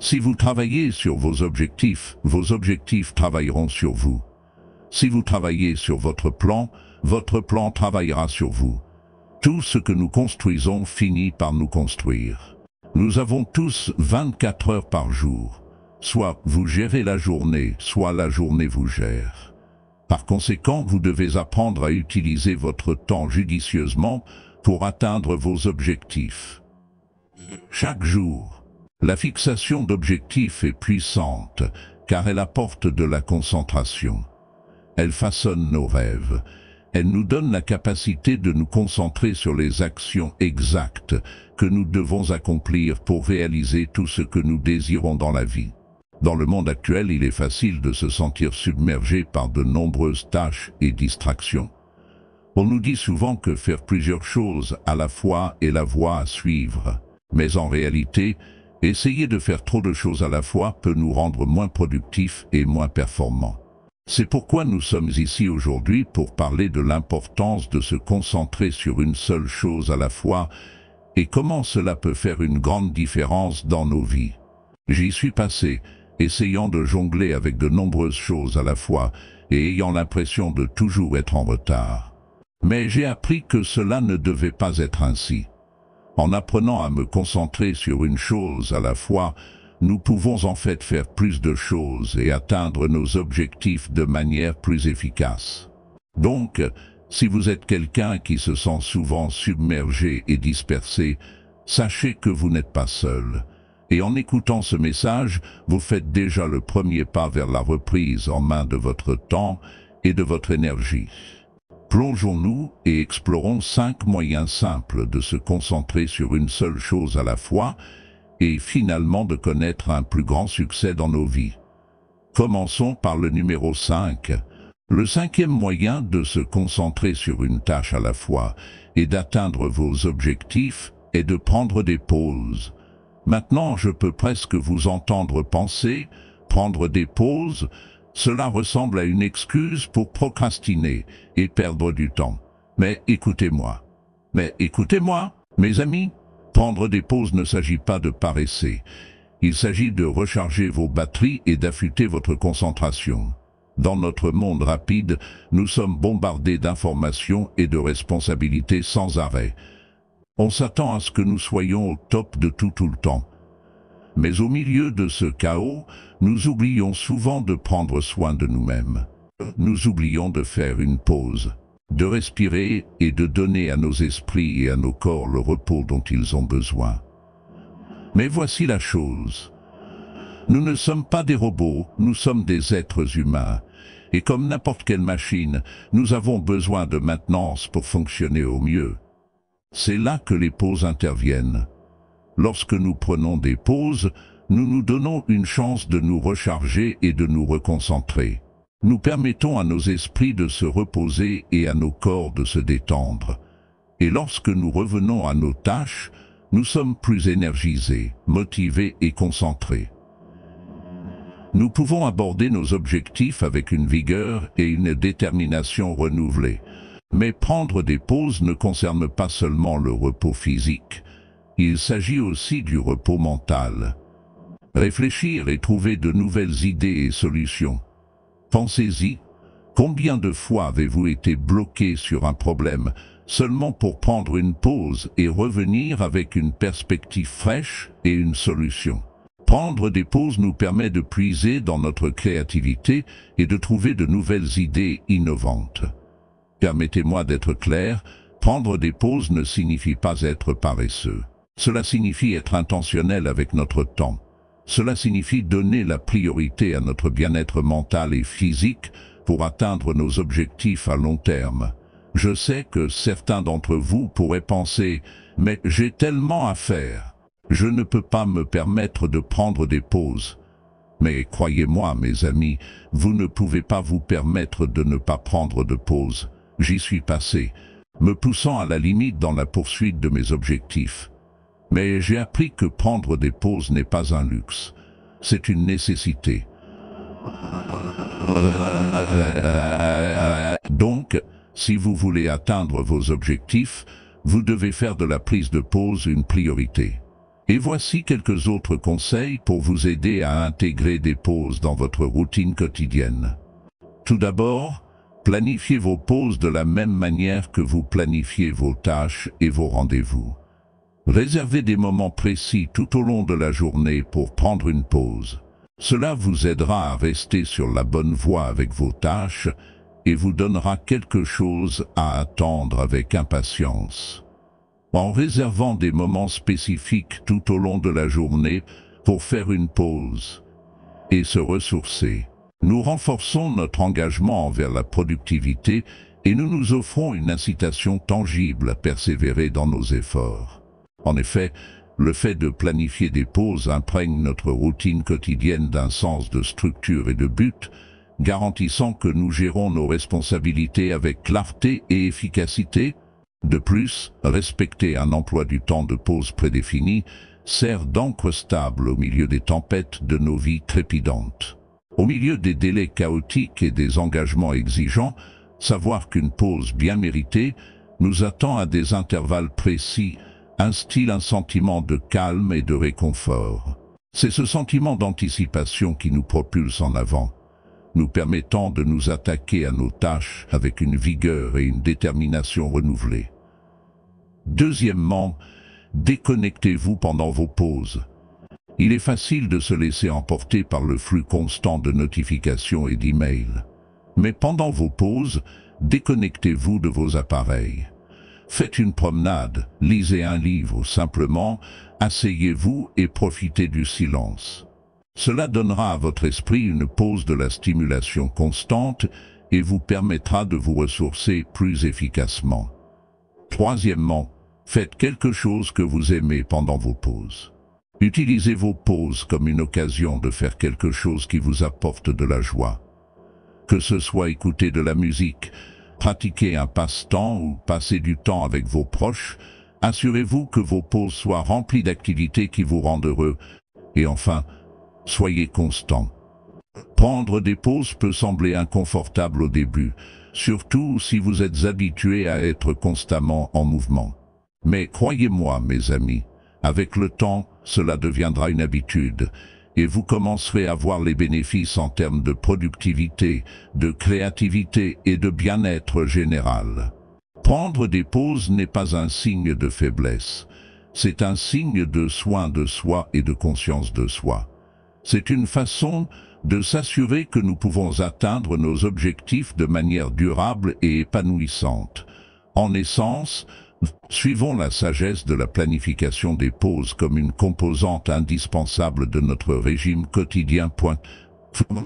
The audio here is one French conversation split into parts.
Si vous travaillez sur vos objectifs travailleront sur vous. Si vous travaillez sur votre plan travaillera sur vous. Tout ce que nous construisons finit par nous construire. Nous avons tous 24 heures par jour. Soit vous gérez la journée, soit la journée vous gère. Par conséquent, vous devez apprendre à utiliser votre temps judicieusement pour atteindre vos objectifs. Chaque jour, la fixation d'objectifs est puissante, car elle apporte de la concentration. Elle façonne nos rêves. Elle nous donne la capacité de nous concentrer sur les actions exactes que nous devons accomplir pour réaliser tout ce que nous désirons dans la vie. Dans le monde actuel, il est facile de se sentir submergé par de nombreuses tâches et distractions. On nous dit souvent que faire plusieurs choses à la fois est la voie à suivre. Mais en réalité, essayer de faire trop de choses à la fois peut nous rendre moins productifs et moins performants. C'est pourquoi nous sommes ici aujourd'hui pour parler de l'importance de se concentrer sur une seule chose à la fois et comment cela peut faire une grande différence dans nos vies. J'y suis passé, essayant de jongler avec de nombreuses choses à la fois et ayant l'impression de toujours être en retard. Mais j'ai appris que cela ne devait pas être ainsi. En apprenant à me concentrer sur une chose à la fois, nous pouvons en fait faire plus de choses et atteindre nos objectifs de manière plus efficace. Donc, si vous êtes quelqu'un qui se sent souvent submergé et dispersé, sachez que vous n'êtes pas seul. Et en écoutant ce message, vous faites déjà le premier pas vers la reprise en main de votre temps et de votre énergie. Plongeons-nous et explorons 5 moyens simples de se concentrer sur une seule chose à la fois et finalement de connaître un plus grand succès dans nos vies. Commençons par le numéro 5. Le 5e moyen de se concentrer sur une tâche à la fois et d'atteindre vos objectifs est de prendre des pauses. Maintenant, je peux presque vous entendre penser, prendre des pauses, cela ressemble à une excuse pour procrastiner et perdre du temps. Mais écoutez-moi, mes amis, prendre des pauses ne s'agit pas de paresser. Il s'agit de recharger vos batteries et d'affûter votre concentration. Dans notre monde rapide, nous sommes bombardés d'informations et de responsabilités sans arrêt. On s'attend à ce que nous soyons au top de tout le temps. Mais au milieu de ce chaos, nous oublions souvent de prendre soin de nous-mêmes. Nous oublions de faire une pause, de respirer et de donner à nos esprits et à nos corps le repos dont ils ont besoin. Mais voici la chose. Nous ne sommes pas des robots, nous sommes des êtres humains. Et comme n'importe quelle machine, nous avons besoin de maintenance pour fonctionner au mieux. C'est là que les pauses interviennent. Lorsque nous prenons des pauses, nous nous donnons une chance de nous recharger et de nous reconcentrer. Nous permettons à nos esprits de se reposer et à nos corps de se détendre. Et lorsque nous revenons à nos tâches, nous sommes plus énergisés, motivés et concentrés. Nous pouvons aborder nos objectifs avec une vigueur et une détermination renouvelées. Mais prendre des pauses ne concerne pas seulement le repos physique. Il s'agit aussi du repos mental. Réfléchir et trouver de nouvelles idées et solutions. Pensez-y, combien de fois avez-vous été bloqué sur un problème seulement pour prendre une pause et revenir avec une perspective fraîche et une solution? Prendre des pauses nous permet de puiser dans notre créativité et de trouver de nouvelles idées innovantes. Permettez-moi d'être clair, prendre des pauses ne signifie pas être paresseux. Cela signifie être intentionnel avec notre temps. Cela signifie donner la priorité à notre bien-être mental et physique pour atteindre nos objectifs à long terme. Je sais que certains d'entre vous pourraient penser « Mais j'ai tellement à faire. Je ne peux pas me permettre de prendre des pauses. » Mais croyez-moi, mes amis, vous ne pouvez pas vous permettre de ne pas prendre de pause. J'y suis passé, me poussant à la limite dans la poursuite de mes objectifs. Mais j'ai appris que prendre des pauses n'est pas un luxe, c'est une nécessité. Donc, si vous voulez atteindre vos objectifs, vous devez faire de la prise de pause une priorité. Et voici quelques autres conseils pour vous aider à intégrer des pauses dans votre routine quotidienne. Tout d'abord, planifiez vos pauses de la même manière que vous planifiez vos tâches et vos rendez-vous. Réservez des moments précis tout au long de la journée pour prendre une pause. Cela vous aidera à rester sur la bonne voie avec vos tâches et vous donnera quelque chose à attendre avec impatience. En réservant des moments spécifiques tout au long de la journée pour faire une pause et se ressourcer, nous renforçons notre engagement envers la productivité et nous nous offrons une incitation tangible à persévérer dans nos efforts. En effet, le fait de planifier des pauses imprègne notre routine quotidienne d'un sens de structure et de but, garantissant que nous gérons nos responsabilités avec clarté et efficacité. De plus, respecter un emploi du temps de pause prédéfini sert d'ancre stable au milieu des tempêtes de nos vies trépidantes. Au milieu des délais chaotiques et des engagements exigeants, savoir qu'une pause bien méritée nous attend à des intervalles précis instille un sentiment de calme et de réconfort. C'est ce sentiment d'anticipation qui nous propulse en avant, nous permettant de nous attaquer à nos tâches avec une vigueur et une détermination renouvelées. Deuxièmement, déconnectez-vous pendant vos pauses. Il est facile de se laisser emporter par le flux constant de notifications et d'emails. Mais pendant vos pauses, déconnectez-vous de vos appareils. Faites une promenade, lisez un livre ou simplement asseyez-vous et profitez du silence. Cela donnera à votre esprit une pause de la stimulation constante et vous permettra de vous ressourcer plus efficacement. Troisièmement, faites quelque chose que vous aimez pendant vos pauses. Utilisez vos pauses comme une occasion de faire quelque chose qui vous apporte de la joie. Que ce soit écouter de la musique, pratiquer un passe-temps ou passer du temps avec vos proches, assurez-vous que vos pauses soient remplies d'activités qui vous rendent heureux. Et enfin, soyez constant. Prendre des pauses peut sembler inconfortable au début, surtout si vous êtes habitué à être constamment en mouvement. Mais croyez-moi, mes amis, avec le temps, cela deviendra une habitude, et vous commencerez à voir les bénéfices en termes de productivité, de créativité et de bien-être général. Prendre des pauses n'est pas un signe de faiblesse, c'est un signe de soin de soi et de conscience de soi. C'est une façon de s'assurer que nous pouvons atteindre nos objectifs de manière durable et épanouissante. En essence, suivons la sagesse de la planification des pauses comme une composante indispensable de notre régime quotidien.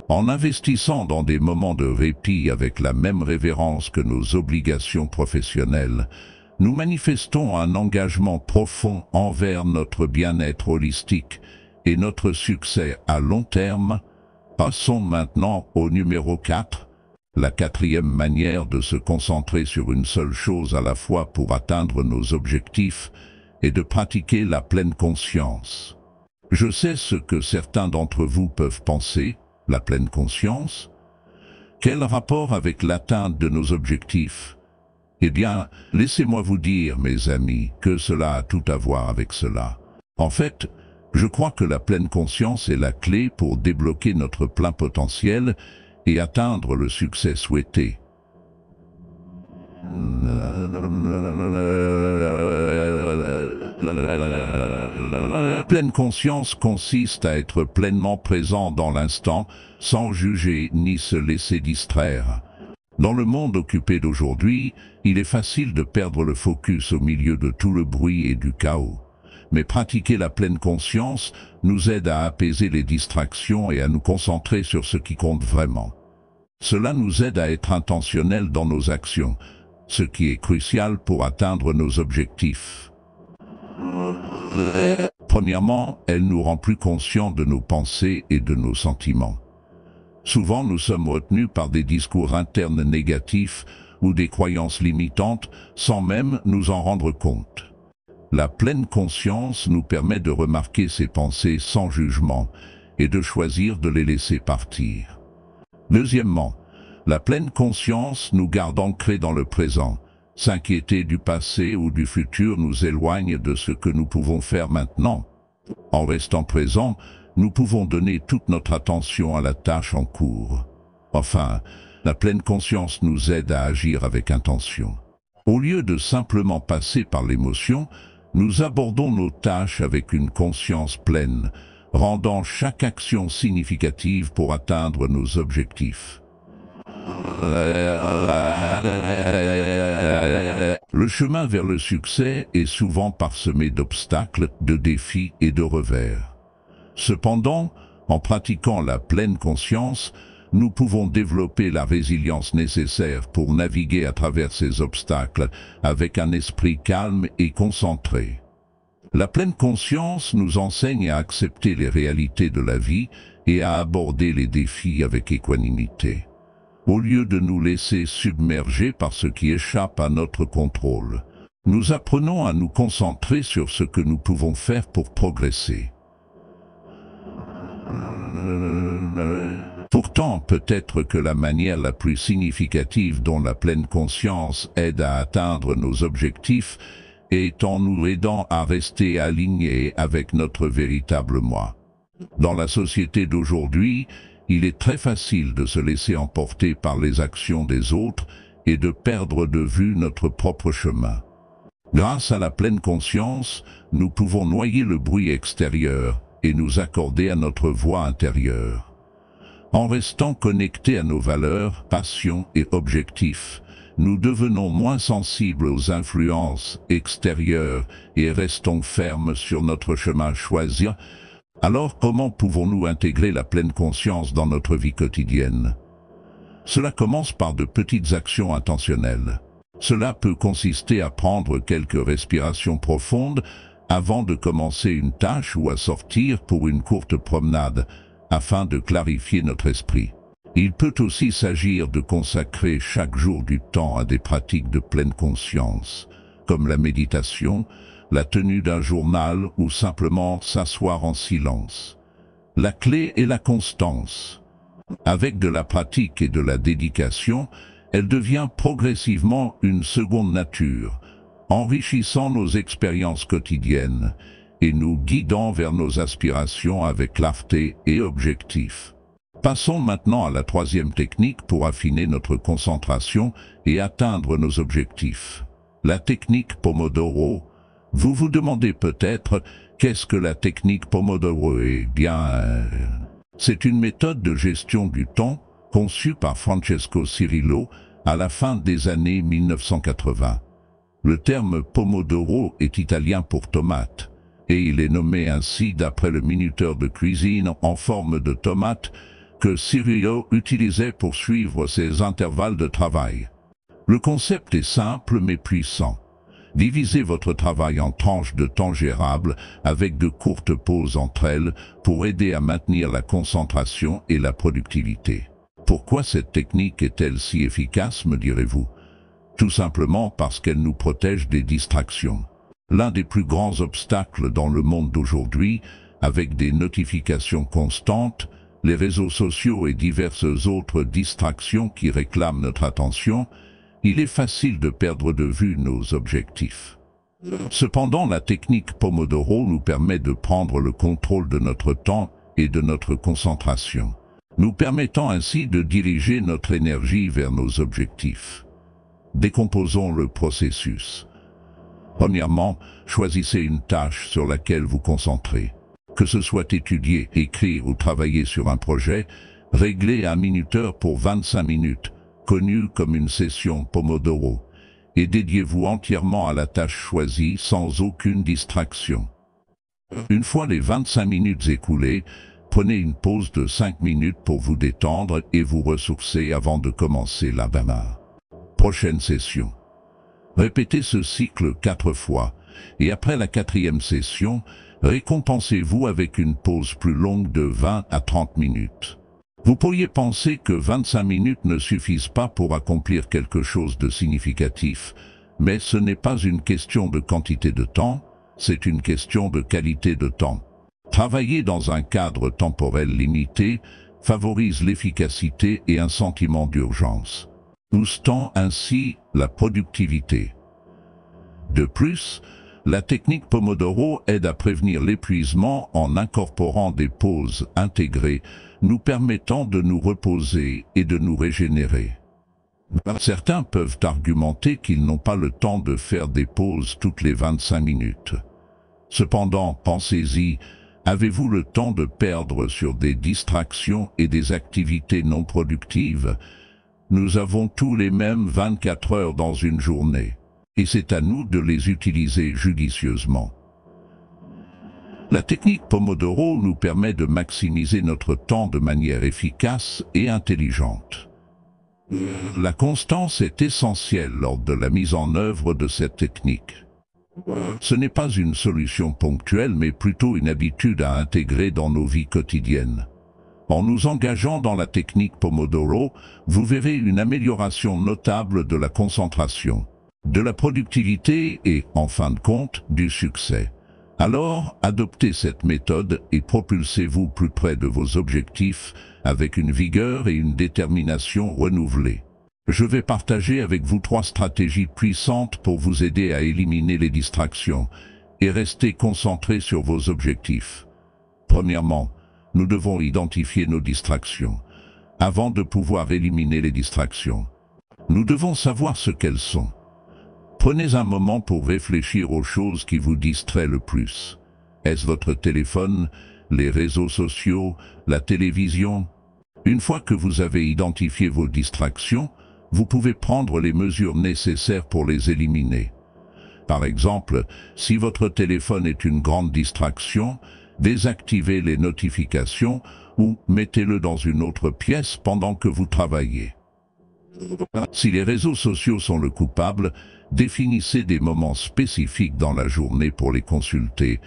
En investissant dans des moments de répit avec la même révérence que nos obligations professionnelles, nous manifestons un engagement profond envers notre bien-être holistique et notre succès à long terme. Passons maintenant au numéro 4. La quatrième manière de se concentrer sur une seule chose à la fois pour atteindre nos objectifs est de pratiquer la pleine conscience. Je sais ce que certains d'entre vous peuvent penser, la pleine conscience. Quel rapport avec l'atteinte de nos objectifs? Eh bien, laissez-moi vous dire, mes amis, que cela a tout à voir avec cela. En fait, je crois que la pleine conscience est la clé pour débloquer notre plein potentiel et atteindre le succès souhaité. La pleine conscience consiste à être pleinement présent dans l'instant, sans juger ni se laisser distraire. Dans le monde occupé d'aujourd'hui, il est facile de perdre le focus au milieu de tout le bruit et du chaos. Mais pratiquer la pleine conscience nous aide à apaiser les distractions et à nous concentrer sur ce qui compte vraiment. Cela nous aide à être intentionnels dans nos actions, ce qui est crucial pour atteindre nos objectifs. Premièrement, elle nous rend plus conscients de nos pensées et de nos sentiments. Souvent, nous sommes retenus par des discours internes négatifs ou des croyances limitantes sans même nous en rendre compte. La pleine conscience nous permet de remarquer ces pensées sans jugement et de choisir de les laisser partir. Deuxièmement, la pleine conscience nous garde ancrés dans le présent. S'inquiéter du passé ou du futur nous éloigne de ce que nous pouvons faire maintenant. En restant présent, nous pouvons donner toute notre attention à la tâche en cours. Enfin, la pleine conscience nous aide à agir avec intention. Au lieu de simplement passer par l'émotion, nous abordons nos tâches avec une conscience pleine, rendant chaque action significative pour atteindre nos objectifs. Le chemin vers le succès est souvent parsemé d'obstacles, de défis et de revers. Cependant, en pratiquant la pleine conscience, nous pouvons développer la résilience nécessaire pour naviguer à travers ces obstacles avec un esprit calme et concentré. La pleine conscience nous enseigne à accepter les réalités de la vie et à aborder les défis avec équanimité. Au lieu de nous laisser submerger par ce qui échappe à notre contrôle, nous apprenons à nous concentrer sur ce que nous pouvons faire pour progresser. Pourtant, peut-être que la manière la plus significative dont la pleine conscience aide à atteindre nos objectifs est en nous aidant à rester alignés avec notre véritable moi. Dans la société d'aujourd'hui, il est très facile de se laisser emporter par les actions des autres et de perdre de vue notre propre chemin. Grâce à la pleine conscience, nous pouvons noyer le bruit extérieur et nous accorder à notre voix intérieure. En restant connectés à nos valeurs, passions et objectifs, nous devenons moins sensibles aux influences extérieures et restons fermes sur notre chemin choisi. Alors comment pouvons-nous intégrer la pleine conscience dans notre vie quotidienne? Cela commence par de petites actions intentionnelles. Cela peut consister à prendre quelques respirations profondes avant de commencer une tâche ou à sortir pour une courte promenade, afin de clarifier notre esprit. Il peut aussi s'agir de consacrer chaque jour du temps à des pratiques de pleine conscience, comme la méditation, la tenue d'un journal ou simplement s'asseoir en silence. La clé est la constance. Avec de la pratique et de la dédication, elle devient progressivement une seconde nature, enrichissant nos expériences quotidiennes et nous guidant vers nos aspirations avec clarté et objectif. Passons maintenant à la troisième technique pour affiner notre concentration et atteindre nos objectifs. La technique Pomodoro. Vous vous demandez peut-être, qu'est-ce que la technique Pomodoro? Eh bien, c'est une méthode de gestion du temps conçue par Francesco Cirillo à la fin des années 1980. Le terme Pomodoro est italien pour tomate, et il est nommé ainsi d'après le minuteur de cuisine en forme de tomate que Cirillo utilisait pour suivre ses intervalles de travail. Le concept est simple mais puissant. Divisez votre travail en tranches de temps gérables avec de courtes pauses entre elles pour aider à maintenir la concentration et la productivité. Pourquoi cette technique est-elle si efficace, me direz-vous? Tout simplement parce qu'elle nous protège des distractions. L'un des plus grands obstacles dans le monde d'aujourd'hui, avec des notifications constantes, les réseaux sociaux et diverses autres distractions qui réclament notre attention, il est facile de perdre de vue nos objectifs. Cependant, la technique Pomodoro nous permet de prendre le contrôle de notre temps et de notre concentration, nous permettant ainsi de diriger notre énergie vers nos objectifs. Décomposons le processus. Premièrement, choisissez une tâche sur laquelle vous concentrez. Que ce soit étudier, écrire ou travailler sur un projet, réglez un minuteur pour 25 minutes, connu comme une session Pomodoro, et dédiez-vous entièrement à la tâche choisie sans aucune distraction. Une fois les 25 minutes écoulées, prenez une pause de 5 minutes pour vous détendre et vous ressourcer avant de commencer la prochaine session. Répétez ce cycle 4 fois, et après la 4e session, récompensez-vous avec une pause plus longue de 20 à 30 minutes. Vous pourriez penser que 25 minutes ne suffisent pas pour accomplir quelque chose de significatif, mais ce n'est pas une question de quantité de temps, c'est une question de qualité de temps. Travailler dans un cadre temporel limité favorise l'efficacité et un sentiment d'urgence, boostant ainsi la productivité. De plus, La technique Pomodoro aide à prévenir l'épuisement en incorporant des pauses intégrées, nous permettant de nous reposer et de nous régénérer. Certains peuvent argumenter qu'ils n'ont pas le temps de faire des pauses toutes les 25 minutes. Cependant, pensez-y, avez-vous le temps de perdre sur des distractions et des activités non productives? Nous avons tous les mêmes 24 heures dans une journée, et c'est à nous de les utiliser judicieusement. La technique Pomodoro nous permet de maximiser notre temps de manière efficace et intelligente. La constance est essentielle lors de la mise en œuvre de cette technique. Ce n'est pas une solution ponctuelle, mais plutôt une habitude à intégrer dans nos vies quotidiennes. En nous engageant dans la technique Pomodoro, vous verrez une amélioration notable de la concentration, de la productivité et, en fin de compte, du succès. Alors, adoptez cette méthode et propulsez-vous plus près de vos objectifs avec une vigueur et une détermination renouvelées. Je vais partager avec vous 3 stratégies puissantes pour vous aider à éliminer les distractions et rester concentré sur vos objectifs. Premièrement, nous devons identifier nos distractions. Avant de pouvoir éliminer les distractions, nous devons savoir ce qu'elles sont. Prenez un moment pour réfléchir aux choses qui vous distraient le plus. Est-ce votre téléphone, les réseaux sociaux, la télévision? Une fois que vous avez identifié vos distractions, vous pouvez prendre les mesures nécessaires pour les éliminer. Par exemple, si votre téléphone est une grande distraction, désactivez les notifications ou mettez-le dans une autre pièce pendant que vous travaillez. Si les réseaux sociaux sont le coupable, définissez des moments spécifiques dans la journée pour les consulter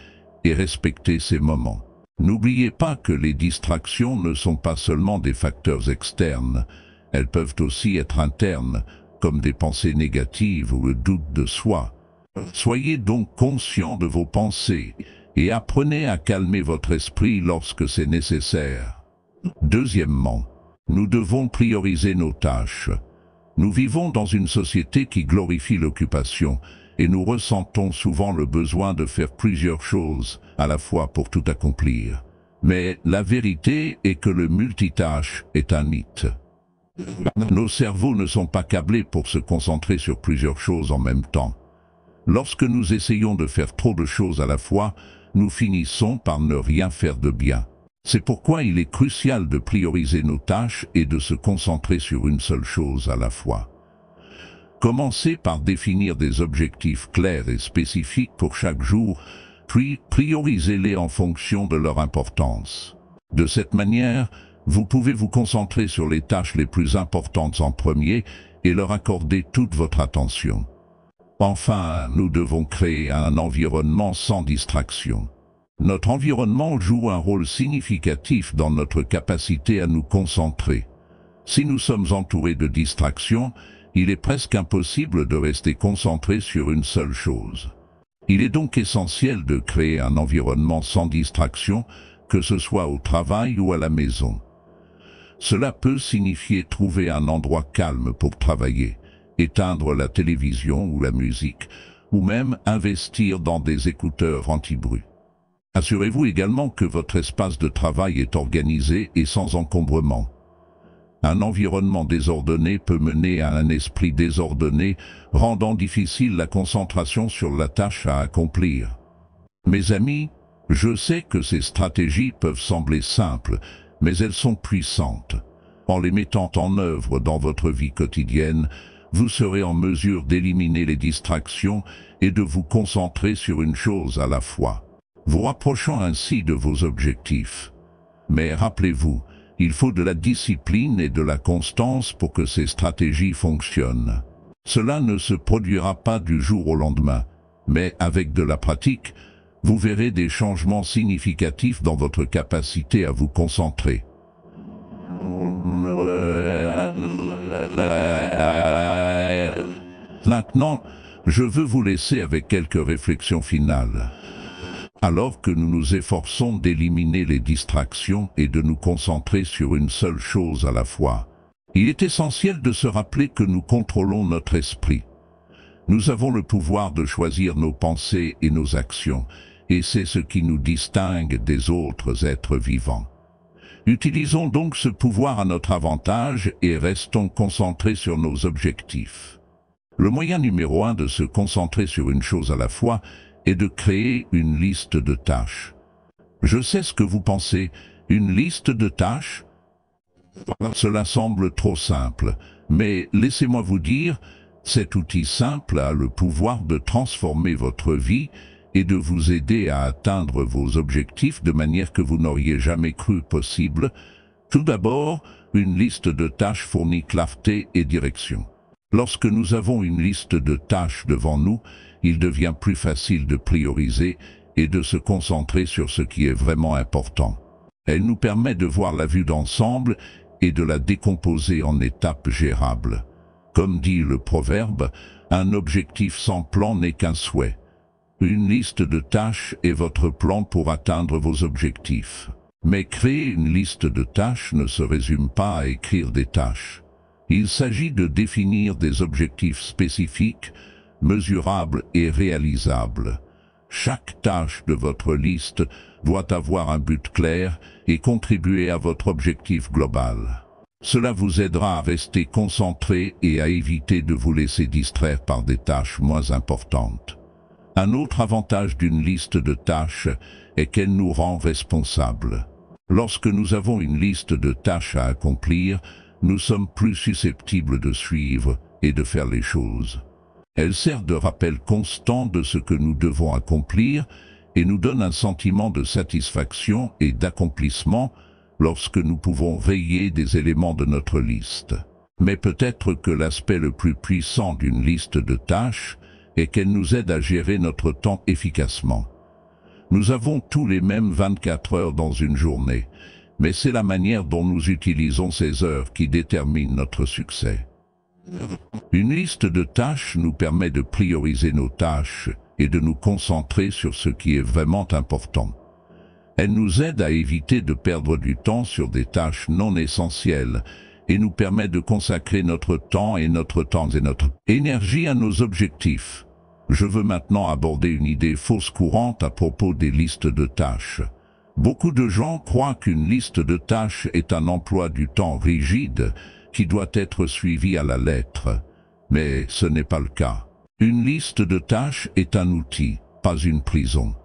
et respectez ces moments. N'oubliez pas que les distractions ne sont pas seulement des facteurs externes, elles peuvent aussi être internes, comme des pensées négatives ou le doute de soi. Soyez donc conscient de vos pensées et apprenez à calmer votre esprit lorsque c'est nécessaire. Deuxièmement, nous devons prioriser nos tâches. Nous vivons dans une société qui glorifie l'occupation et nous ressentons souvent le besoin de faire plusieurs choses à la fois pour tout accomplir. Mais la vérité est que le multitâche est un mythe. Nos cerveaux ne sont pas câblés pour se concentrer sur plusieurs choses en même temps. Lorsque nous essayons de faire trop de choses à la fois, nous finissons par ne rien faire de bien. C'est pourquoi il est crucial de prioriser nos tâches et de se concentrer sur une seule chose à la fois. Commencez par définir des objectifs clairs et spécifiques pour chaque jour, puis priorisez-les en fonction de leur importance. De cette manière, vous pouvez vous concentrer sur les tâches les plus importantes en premier et leur accorder toute votre attention. Enfin, nous devons créer un environnement sans distraction. Notre environnement joue un rôle significatif dans notre capacité à nous concentrer. Si nous sommes entourés de distractions, il est presque impossible de rester concentré sur une seule chose. Il est donc essentiel de créer un environnement sans distraction, que ce soit au travail ou à la maison. Cela peut signifier trouver un endroit calme pour travailler, éteindre la télévision ou la musique, ou même investir dans des écouteurs anti-bruit. Assurez-vous également que votre espace de travail est organisé et sans encombrement. Un environnement désordonné peut mener à un esprit désordonné, rendant difficile la concentration sur la tâche à accomplir. Mes amis, je sais que ces stratégies peuvent sembler simples, mais elles sont puissantes. En les mettant en œuvre dans votre vie quotidienne, vous serez en mesure d'éliminer les distractions et de vous concentrer sur une chose à la fois, vous rapprochant ainsi de vos objectifs. Mais rappelez-vous, il faut de la discipline et de la constance pour que ces stratégies fonctionnent. Cela ne se produira pas du jour au lendemain, mais avec de la pratique, vous verrez des changements significatifs dans votre capacité à vous concentrer. Maintenant, je veux vous laisser avec quelques réflexions finales. Alors que nous nous efforçons d'éliminer les distractions et de nous concentrer sur une seule chose à la fois, il est essentiel de se rappeler que nous contrôlons notre esprit. Nous avons le pouvoir de choisir nos pensées et nos actions, et c'est ce qui nous distingue des autres êtres vivants. Utilisons donc ce pouvoir à notre avantage et restons concentrés sur nos objectifs. Le moyen numéro 1 de se concentrer sur une chose à la fois est de créer une liste de tâches. Je sais ce que vous pensez, une liste de tâches? Cela semble trop simple, mais laissez-moi vous dire, cet outil simple a le pouvoir de transformer votre vie et de vous aider à atteindre vos objectifs de manière que vous n'auriez jamais cru possible. Tout d'abord, une liste de tâches fournit clarté et direction. Lorsque nous avons une liste de tâches devant nous, il devient plus facile de prioriser et de se concentrer sur ce qui est vraiment important. Elle nous permet de voir la vue d'ensemble et de la décomposer en étapes gérables. Comme dit le proverbe, un objectif sans plan n'est qu'un souhait. Une liste de tâches est votre plan pour atteindre vos objectifs. Mais créer une liste de tâches ne se résume pas à écrire des tâches. Il s'agit de définir des objectifs spécifiques, mesurables et réalisables. Chaque tâche de votre liste doit avoir un but clair et contribuer à votre objectif global. Cela vous aidera à rester concentré et à éviter de vous laisser distraire par des tâches moins importantes. Un autre avantage d'une liste de tâches est qu'elle nous rend responsables. Lorsque nous avons une liste de tâches à accomplir, nous sommes plus susceptibles de suivre et de faire les choses. Elle sert de rappel constant de ce que nous devons accomplir et nous donne un sentiment de satisfaction et d'accomplissement lorsque nous pouvons rayer des éléments de notre liste. Mais peut-être que l'aspect le plus puissant d'une liste de tâches est qu'elle nous aide à gérer notre temps efficacement. Nous avons tous les mêmes 24 heures dans une journée, mais c'est la manière dont nous utilisons ces heures qui détermine notre succès. Une liste de tâches nous permet de prioriser nos tâches et de nous concentrer sur ce qui est vraiment important. Elle nous aide à éviter de perdre du temps sur des tâches non essentielles et nous permet de consacrer notre temps et notre énergie à nos objectifs. Je veux maintenant aborder une idée fausse courante à propos des listes de tâches. Beaucoup de gens croient qu'une liste de tâches est un emploi du temps rigide qui doit être suivi à la lettre, mais ce n'est pas le cas. Une liste de tâches est un outil, pas une prison.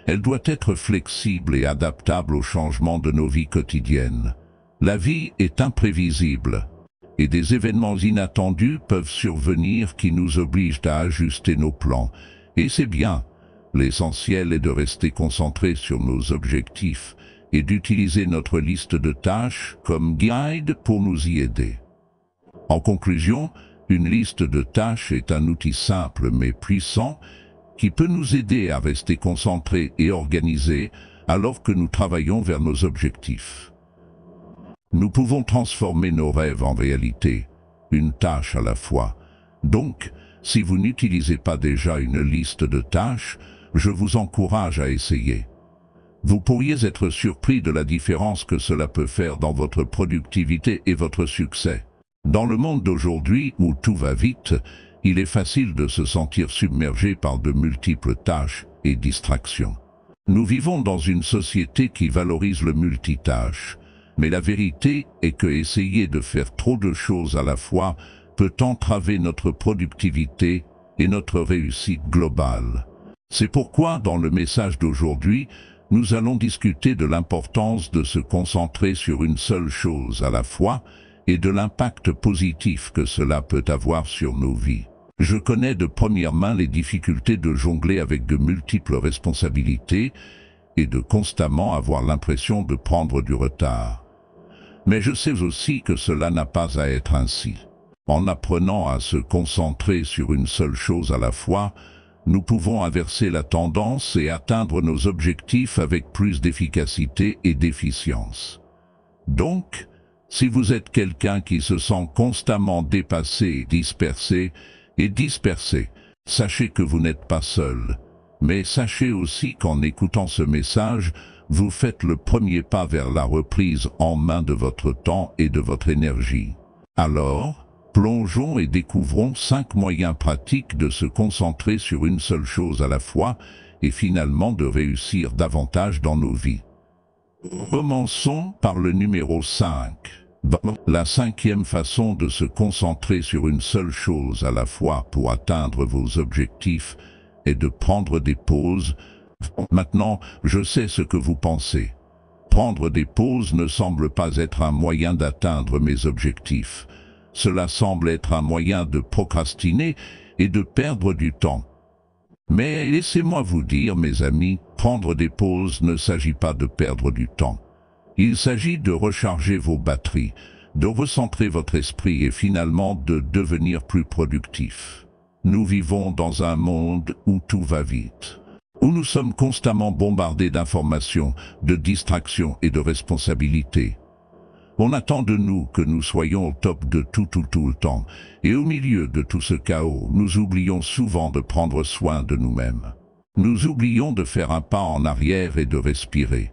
Elle doit être flexible et adaptable aux changements de nos vies quotidiennes. La vie est imprévisible et des événements inattendus peuvent survenir qui nous obligent à ajuster nos plans. Et c'est bien. L'essentiel est de rester concentré sur nos objectifs et d'utiliser notre liste de tâches comme guide pour nous y aider. En conclusion, une liste de tâches est un outil simple mais puissant qui peut nous aider à rester concentrés et organisés alors que nous travaillons vers nos objectifs. Nous pouvons transformer nos rêves en réalité, une tâche à la fois. Donc, si vous n'utilisez pas déjà une liste de tâches, je vous encourage à essayer. Vous pourriez être surpris de la différence que cela peut faire dans votre productivité et votre succès. Dans le monde d'aujourd'hui où tout va vite, il est facile de se sentir submergé par de multiples tâches et distractions. Nous vivons dans une société qui valorise le multitâche, mais la vérité est que essayer de faire trop de choses à la fois peut entraver notre productivité et notre réussite globale. C'est pourquoi, dans le message d'aujourd'hui, nous allons discuter de l'importance de se concentrer sur une seule chose à la fois et de l'impact positif que cela peut avoir sur nos vies. Je connais de première main les difficultés de jongler avec de multiples responsabilités et de constamment avoir l'impression de prendre du retard. Mais je sais aussi que cela n'a pas à être ainsi. En apprenant à se concentrer sur une seule chose à la fois, nous pouvons inverser la tendance et atteindre nos objectifs avec plus d'efficacité et d'efficience. Donc, si vous êtes quelqu'un qui se sent constamment dépassé, dispersé, sachez que vous n'êtes pas seul. Mais sachez aussi qu'en écoutant ce message, vous faites le premier pas vers la reprise en main de votre temps et de votre énergie. Alors, Plongeons et découvrons 5 moyens pratiques de se concentrer sur une seule chose à la fois et finalement de réussir davantage dans nos vies. Commençons par le numéro 5. La 5e façon de se concentrer sur une seule chose à la fois pour atteindre vos objectifs est de prendre des pauses. Maintenant, je sais ce que vous pensez. Prendre des pauses ne semble pas être un moyen d'atteindre mes objectifs. Cela semble être un moyen de procrastiner et de perdre du temps. Mais laissez-moi vous dire, mes amis, prendre des pauses ne s'agit pas de perdre du temps. Il s'agit de recharger vos batteries, de recentrer votre esprit et finalement de devenir plus productif. Nous vivons dans un monde où tout va vite, où nous sommes constamment bombardés d'informations, de distractions et de responsabilités. On attend de nous que nous soyons au top de tout le temps, et au milieu de tout ce chaos, nous oublions souvent de prendre soin de nous-mêmes. Nous oublions de faire un pas en arrière et de respirer.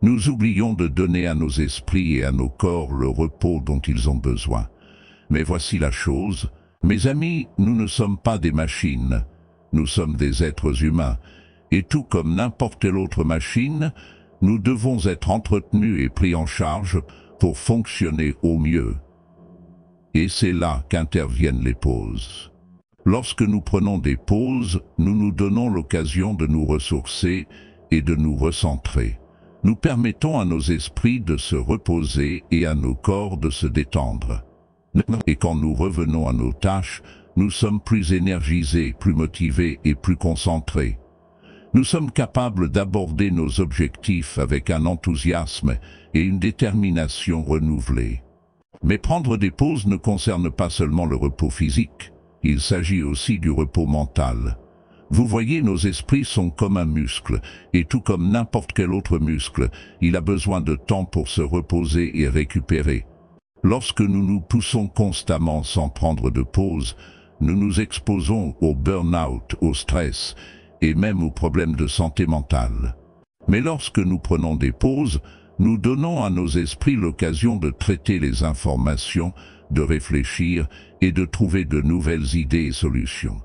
Nous oublions de donner à nos esprits et à nos corps le repos dont ils ont besoin. Mais voici la chose, mes amis, nous ne sommes pas des machines, nous sommes des êtres humains, et tout comme n'importe quelle autre machine, nous devons être entretenus et pris en charge pour fonctionner au mieux. Et c'est là qu'interviennent les pauses. Lorsque nous prenons des pauses, nous nous donnons l'occasion de nous ressourcer et de nous recentrer. Nous permettons à nos esprits de se reposer et à nos corps de se détendre. Et quand nous revenons à nos tâches, nous sommes plus énergisés, plus motivés et plus concentrés. Nous sommes capables d'aborder nos objectifs avec un enthousiasme et une détermination renouvelée. Mais prendre des pauses ne concerne pas seulement le repos physique, il s'agit aussi du repos mental. Vous voyez, nos esprits sont comme un muscle, et tout comme n'importe quel autre muscle, il a besoin de temps pour se reposer et récupérer. Lorsque nous nous poussons constamment sans prendre de pause, nous nous exposons au burn-out, au stress, et même aux problèmes de santé mentale. Mais lorsque nous prenons des pauses, nous donnons à nos esprits l'occasion de traiter les informations, de réfléchir et de trouver de nouvelles idées et solutions.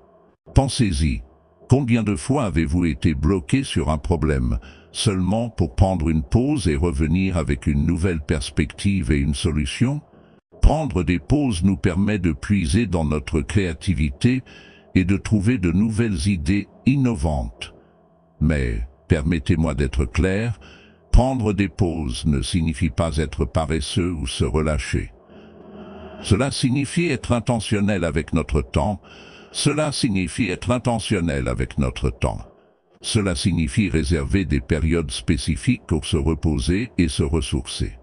Pensez-y, combien de fois avez-vous été bloqué sur un problème, seulement pour prendre une pause et revenir avec une nouvelle perspective et une solution? Prendre des pauses nous permet de puiser dans notre créativité et de trouver de nouvelles idées innovantes. Mais, permettez-moi d'être clair, prendre des pauses ne signifie pas être paresseux ou se relâcher. Cela signifie être intentionnel avec notre temps. Cela signifie être intentionnel avec notre temps. Cela signifie réserver des périodes spécifiques pour se reposer et se ressourcer.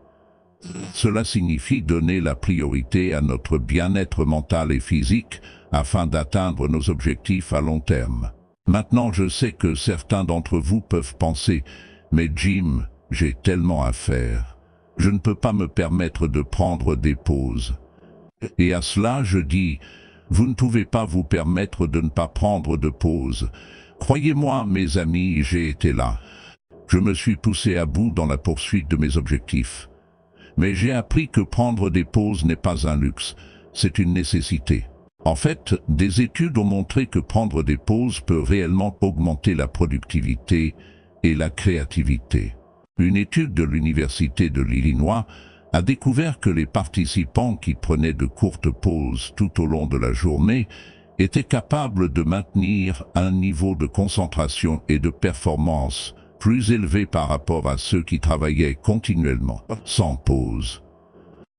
Cela signifie donner la priorité à notre bien-être mental et physique afin d'atteindre nos objectifs à long terme. Maintenant, je sais que certains d'entre vous peuvent penser « Mais Jim, j'ai tellement à faire. Je ne peux pas me permettre de prendre des pauses. » Et à cela, je dis « Vous ne pouvez pas vous permettre de ne pas prendre de pause. Croyez-moi, mes amis, j'ai été là. Je me suis poussé à bout dans la poursuite de mes objectifs. Mais j'ai appris que prendre des pauses n'est pas un luxe, c'est une nécessité. En fait, des études ont montré que prendre des pauses peut réellement augmenter la productivité et la créativité. Une étude de l'Université de l'Illinois a découvert que les participants qui prenaient de courtes pauses tout au long de la journée étaient capables de maintenir un niveau de concentration et de performance plus élevé par rapport à ceux qui travaillaient continuellement, sans pause.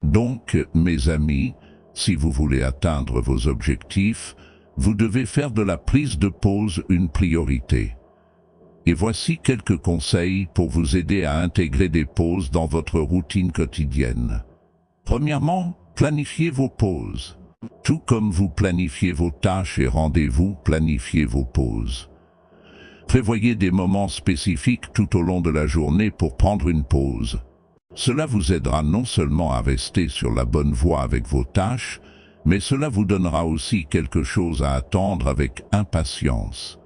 Donc, mes amis, si vous voulez atteindre vos objectifs, vous devez faire de la prise de pause une priorité. Et voici quelques conseils pour vous aider à intégrer des pauses dans votre routine quotidienne. Premièrement, planifiez vos pauses. Tout comme vous planifiez vos tâches et rendez-vous, planifiez vos pauses. Prévoyez des moments spécifiques tout au long de la journée pour prendre une pause. Cela vous aidera non seulement à rester sur la bonne voie avec vos tâches, mais cela vous donnera aussi quelque chose à attendre avec impatience.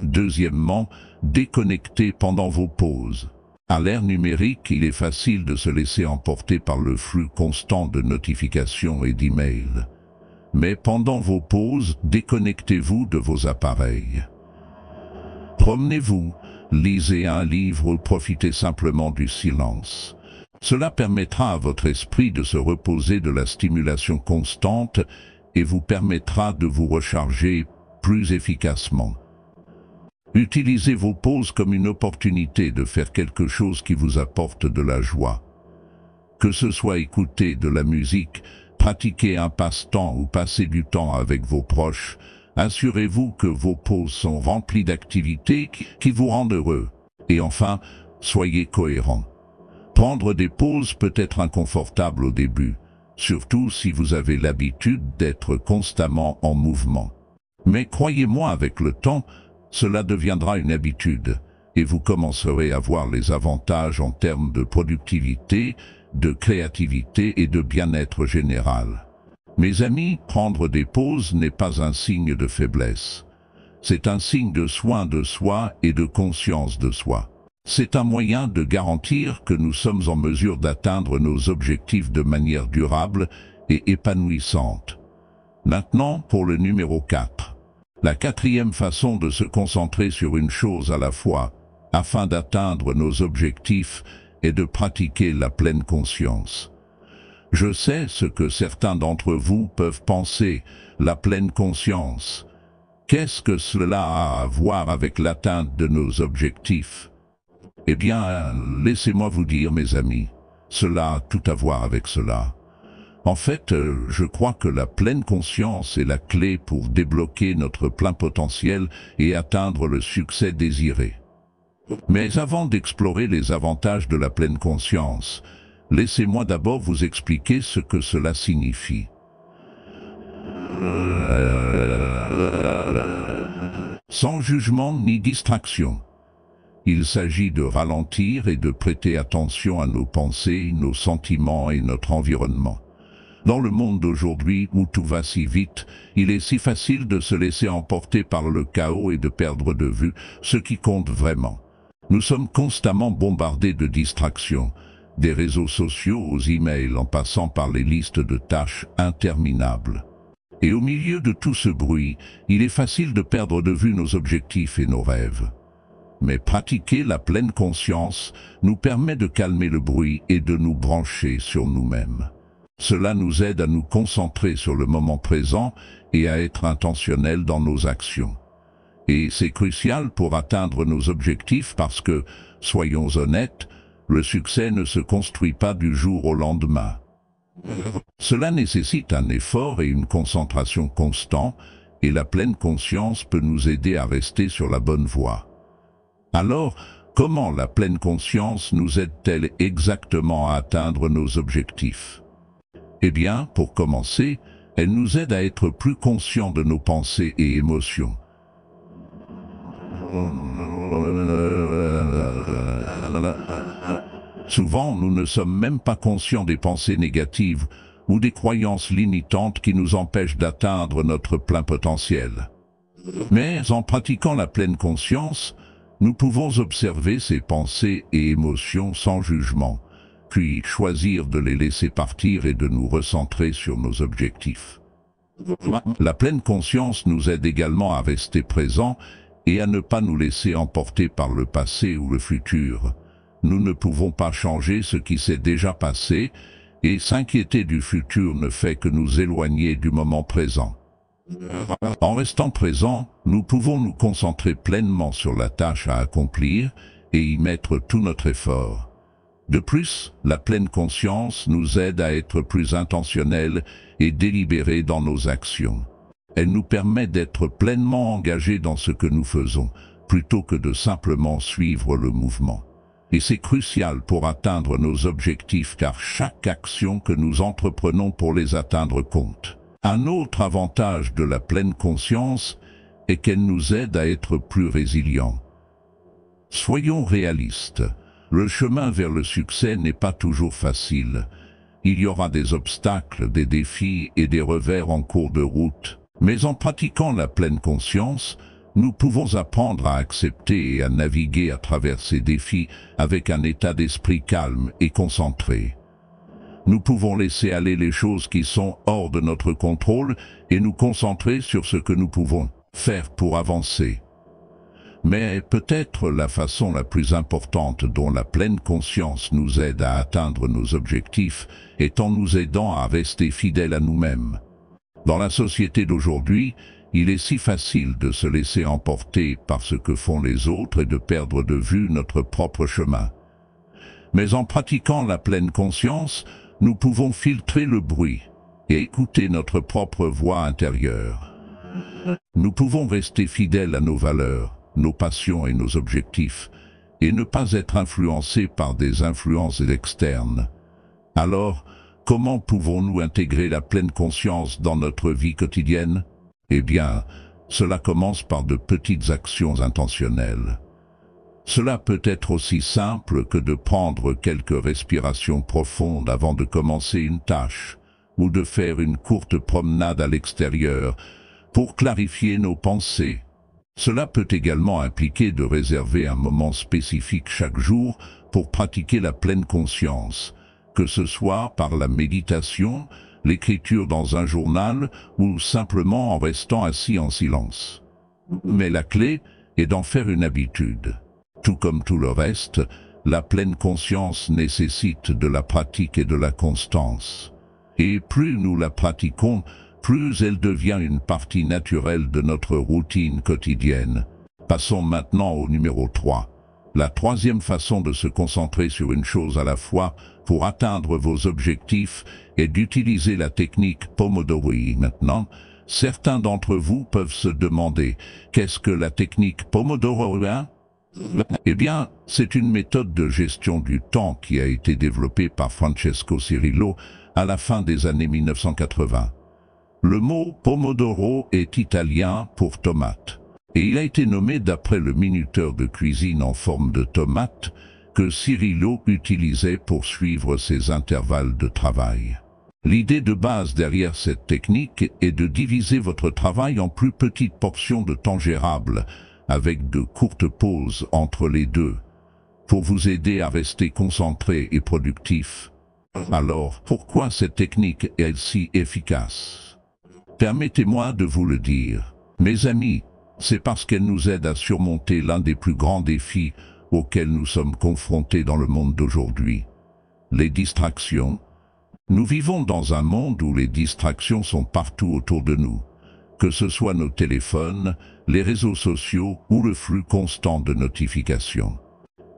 Deuxièmement, déconnectez pendant vos pauses. À l'ère numérique, il est facile de se laisser emporter par le flux constant de notifications et d'emails. Mais pendant vos pauses, déconnectez-vous de vos appareils. Promenez-vous, lisez un livre ou profitez simplement du silence. Cela permettra à votre esprit de se reposer de la stimulation constante et vous permettra de vous recharger plus efficacement. Utilisez vos pauses comme une opportunité de faire quelque chose qui vous apporte de la joie. Que ce soit écouter de la musique, pratiquer un passe-temps ou passer du temps avec vos proches, assurez-vous que vos pauses sont remplies d'activités qui vous rendent heureux. Et enfin, soyez cohérents. Prendre des pauses peut être inconfortable au début, surtout si vous avez l'habitude d'être constamment en mouvement. Mais croyez-moi, avec le temps, cela deviendra une habitude, et vous commencerez à voir les avantages en termes de productivité, de créativité et de bien-être général. Mes amis, prendre des pauses n'est pas un signe de faiblesse. C'est un signe de soin de soi et de conscience de soi. C'est un moyen de garantir que nous sommes en mesure d'atteindre nos objectifs de manière durable et épanouissante. Maintenant, pour le numéro 4. La quatrième façon de se concentrer sur une chose à la fois, afin d'atteindre nos objectifs, est de pratiquer la pleine conscience. Je sais ce que certains d'entre vous peuvent penser, la pleine conscience. Qu'est-ce que cela a à voir avec l'atteinte de nos objectifs? Eh bien, laissez-moi vous dire, mes amis, cela a tout à voir avec cela. En fait, je crois que la pleine conscience est la clé pour débloquer notre plein potentiel et atteindre le succès désiré. Mais avant d'explorer les avantages de la pleine conscience, laissez-moi d'abord vous expliquer ce que cela signifie. Sans jugement ni distraction. Il s'agit de ralentir et de prêter attention à nos pensées, nos sentiments et notre environnement. Dans le monde d'aujourd'hui où tout va si vite, il est si facile de se laisser emporter par le chaos et de perdre de vue ce qui compte vraiment. Nous sommes constamment bombardés de distractions, des réseaux sociaux aux emails en passant par les listes de tâches interminables. Et au milieu de tout ce bruit, il est facile de perdre de vue nos objectifs et nos rêves. Mais pratiquer la pleine conscience nous permet de calmer le bruit et de nous brancher sur nous-mêmes. Cela nous aide à nous concentrer sur le moment présent et à être intentionnels dans nos actions. Et c'est crucial pour atteindre nos objectifs parce que, soyons honnêtes, le succès ne se construit pas du jour au lendemain. Cela nécessite un effort et une concentration constants, et la pleine conscience peut nous aider à rester sur la bonne voie. Alors, comment la pleine conscience nous aide-t-elle exactement à atteindre nos objectifs? Eh bien, pour commencer, elle nous aide à être plus conscients de nos pensées et émotions. Souvent, nous ne sommes même pas conscients des pensées négatives ou des croyances limitantes qui nous empêchent d'atteindre notre plein potentiel. Mais en pratiquant la pleine conscience, nous pouvons observer ces pensées et émotions sans jugement, puis choisir de les laisser partir et de nous recentrer sur nos objectifs. La pleine conscience nous aide également à rester présents et à ne pas nous laisser emporter par le passé ou le futur. Nous ne pouvons pas changer ce qui s'est déjà passé, et s'inquiéter du futur ne fait que nous éloigner du moment présent. En restant présents, nous pouvons nous concentrer pleinement sur la tâche à accomplir et y mettre tout notre effort. De plus, la pleine conscience nous aide à être plus intentionnels et délibérés dans nos actions. Elle nous permet d'être pleinement engagés dans ce que nous faisons, plutôt que de simplement suivre le mouvement. Et c'est crucial pour atteindre nos objectifs car chaque action que nous entreprenons pour les atteindre compte. Un autre avantage de la pleine conscience est qu'elle nous aide à être plus résilients. Soyons réalistes, le chemin vers le succès n'est pas toujours facile. Il y aura des obstacles, des défis et des revers en cours de route. Mais en pratiquant la pleine conscience, nous pouvons apprendre à accepter et à naviguer à travers ces défis avec un état d'esprit calme et concentré. Nous pouvons laisser aller les choses qui sont hors de notre contrôle et nous concentrer sur ce que nous pouvons faire pour avancer. Mais peut-être la façon la plus importante dont la pleine conscience nous aide à atteindre nos objectifs est en nous aidant à rester fidèles à nous-mêmes. Dans la société d'aujourd'hui, il est si facile de se laisser emporter par ce que font les autres et de perdre de vue notre propre chemin. Mais en pratiquant la pleine conscience, nous pouvons filtrer le bruit et écouter notre propre voix intérieure. Nous pouvons rester fidèles à nos valeurs, nos passions et nos objectifs, et ne pas être influencés par des influences externes. Alors, comment pouvons-nous intégrer la pleine conscience dans notre vie quotidienne? Eh bien, cela commence par de petites actions intentionnelles. Cela peut être aussi simple que de prendre quelques respirations profondes avant de commencer une tâche, ou de faire une courte promenade à l'extérieur pour clarifier nos pensées. Cela peut également impliquer de réserver un moment spécifique chaque jour pour pratiquer la pleine conscience, que ce soit par la méditation, l'écriture dans un journal ou simplement en restant assis en silence. Mais la clé est d'en faire une habitude. Tout comme tout le reste, la pleine conscience nécessite de la pratique et de la constance. Et plus nous la pratiquons, plus elle devient une partie naturelle de notre routine quotidienne. Passons maintenant au numéro 3. La troisième façon de se concentrer sur une chose à la fois pour atteindre vos objectifs est d'utiliser la technique Pomodoro. Maintenant, certains d'entre vous peuvent se demander « Qu'est-ce que la technique Pomodoro ?» Eh bien, c'est une méthode de gestion du temps qui a été développée par Francesco Cirillo à la fin des années 1980. Le mot Pomodoro est italien pour tomate, et il a été nommé d'après le minuteur de cuisine en forme de tomate que Cirillo utilisait pour suivre ses intervalles de travail. L'idée de base derrière cette technique est de diviser votre travail en plus petites portions de temps gérables, avec de courtes pauses entre les deux, pour vous aider à rester concentré et productif. Alors, pourquoi cette technique est-elle si efficace? Permettez-moi de vous le dire. Mes amis, c'est parce qu'elle nous aide à surmonter l'un des plus grands défis auxquels nous sommes confrontés dans le monde d'aujourd'hui. Les distractions. Nous vivons dans un monde où les distractions sont partout autour de nous, que ce soit nos téléphones, les réseaux sociaux ou le flux constant de notifications.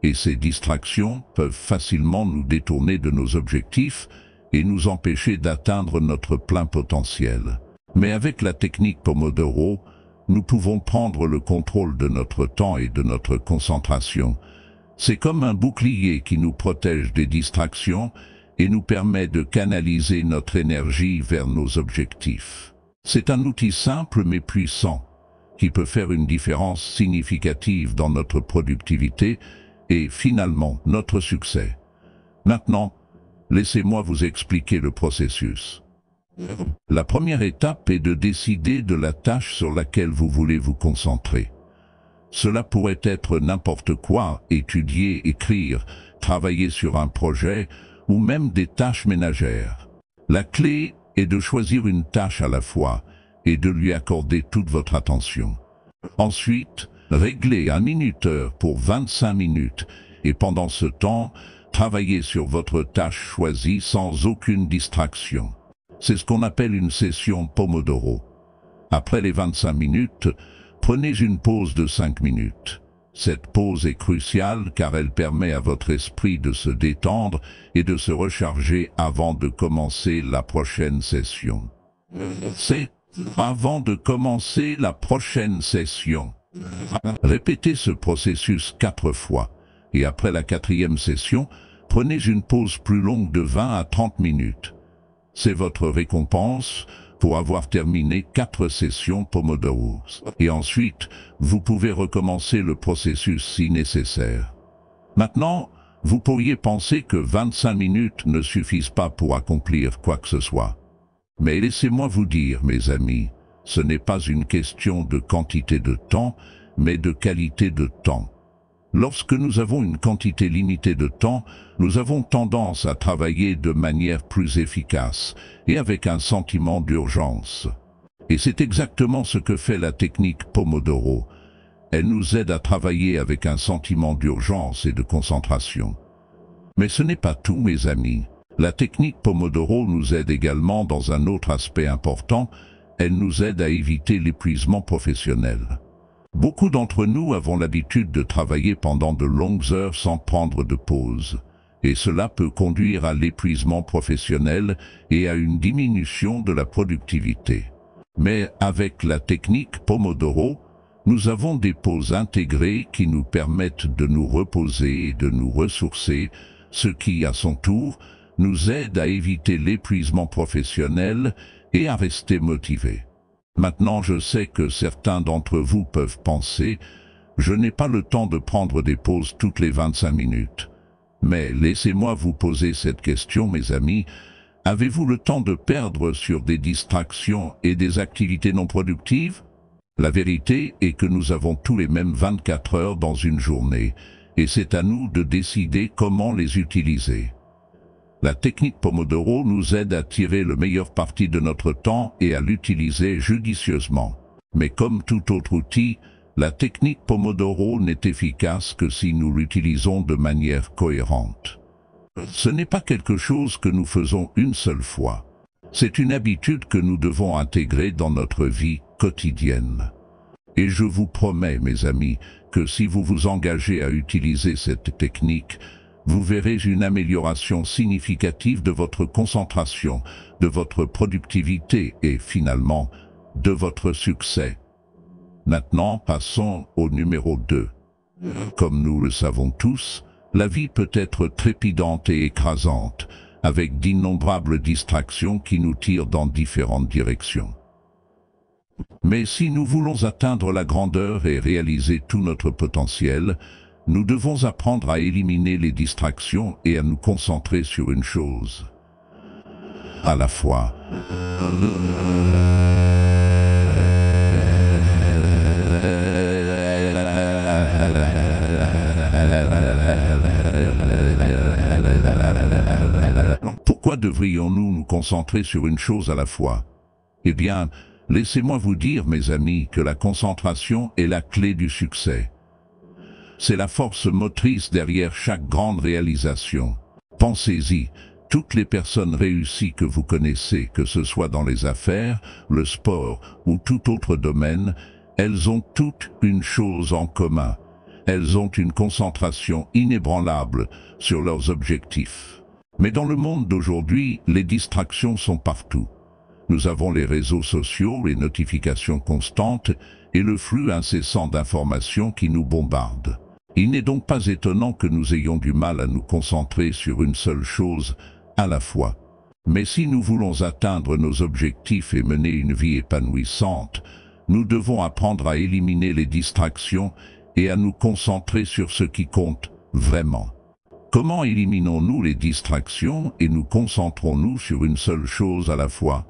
Et ces distractions peuvent facilement nous détourner de nos objectifs et nous empêcher d'atteindre notre plein potentiel. Mais avec la technique Pomodoro, nous pouvons prendre le contrôle de notre temps et de notre concentration. C'est comme un bouclier qui nous protège des distractions et nous permet de canaliser notre énergie vers nos objectifs. C'est un outil simple mais puissant, qui peut faire une différence significative dans notre productivité et finalement notre succès. Maintenant, laissez-moi vous expliquer le processus. La première étape est de décider de la tâche sur laquelle vous voulez vous concentrer. Cela pourrait être n'importe quoi, étudier, écrire, travailler sur un projet ou même des tâches ménagères. La clé est de choisir une tâche à la fois et de lui accorder toute votre attention. Ensuite, réglez un minuteur pour 25 minutes et pendant ce temps, travaillez sur votre tâche choisie sans aucune distraction. C'est ce qu'on appelle une session Pomodoro. Après les 25 minutes, prenez une pause de 5 minutes. Cette pause est cruciale car elle permet à votre esprit de se détendre et de se recharger avant de commencer la prochaine session. C'est avant de commencer la prochaine session. Répétez ce processus 4 fois et après la 4e session, prenez une pause plus longue de 20 à 30 minutes. C'est votre récompense pour avoir terminé 4 sessions Pomodoro. Et ensuite, vous pouvez recommencer le processus si nécessaire. Maintenant, vous pourriez penser que 25 minutes ne suffisent pas pour accomplir quoi que ce soit. Mais laissez-moi vous dire, mes amis, ce n'est pas une question de quantité de temps, mais de qualité de temps. Lorsque nous avons une quantité limitée de temps, nous avons tendance à travailler de manière plus efficace et avec un sentiment d'urgence. Et c'est exactement ce que fait la technique Pomodoro. Elle nous aide à travailler avec un sentiment d'urgence et de concentration. Mais ce n'est pas tout, mes amis. La technique Pomodoro nous aide également dans un autre aspect important. Elle nous aide à éviter l'épuisement professionnel. Beaucoup d'entre nous avons l'habitude de travailler pendant de longues heures sans prendre de pause. Et cela peut conduire à l'épuisement professionnel et à une diminution de la productivité. Mais avec la technique Pomodoro, nous avons des pauses intégrées qui nous permettent de nous reposer et de nous ressourcer, ce qui, à son tour, nous aide à éviter l'épuisement professionnel et à rester motivés. Maintenant, je sais que certains d'entre vous peuvent penser « Je n'ai pas le temps de prendre des pauses toutes les 25 minutes ». Mais laissez-moi vous poser cette question, mes amis. Avez-vous le temps de perdre sur des distractions et des activités non productives? La vérité est que nous avons tous les mêmes 24 heures dans une journée, et c'est à nous de décider comment les utiliser. La technique Pomodoro nous aide à tirer le meilleur parti de notre temps et à l'utiliser judicieusement. Mais comme tout autre outil, la technique Pomodoro n'est efficace que si nous l'utilisons de manière cohérente. Ce n'est pas quelque chose que nous faisons une seule fois. C'est une habitude que nous devons intégrer dans notre vie quotidienne. Et je vous promets, mes amis, que si vous vous engagez à utiliser cette technique, vous verrez une amélioration significative de votre concentration, de votre productivité et, finalement, de votre succès. Maintenant, passons au numéro 2. Comme nous le savons tous, la vie peut être trépidante et écrasante, avec d'innombrables distractions qui nous tirent dans différentes directions. Mais si nous voulons atteindre la grandeur et réaliser tout notre potentiel, nous devons apprendre à éliminer les distractions et à nous concentrer sur une chose à la fois. Pourquoi devrions-nous nous concentrer sur une chose à la fois? Eh bien, laissez-moi vous dire, mes amis, que la concentration est la clé du succès. C'est la force motrice derrière chaque grande réalisation. Pensez-y, toutes les personnes réussies que vous connaissez, que ce soit dans les affaires, le sport ou tout autre domaine, elles ont toutes une chose en commun. Elles ont une concentration inébranlable sur leurs objectifs. Mais dans le monde d'aujourd'hui, les distractions sont partout. Nous avons les réseaux sociaux, les notifications constantes et le flux incessant d'informations qui nous bombardent. Il n'est donc pas étonnant que nous ayons du mal à nous concentrer sur une seule chose à la fois. Mais si nous voulons atteindre nos objectifs et mener une vie épanouissante, nous devons apprendre à éliminer les distractions et à nous concentrer sur ce qui compte vraiment. Comment éliminons-nous les distractions et nous concentrons-nous sur une seule chose à la fois?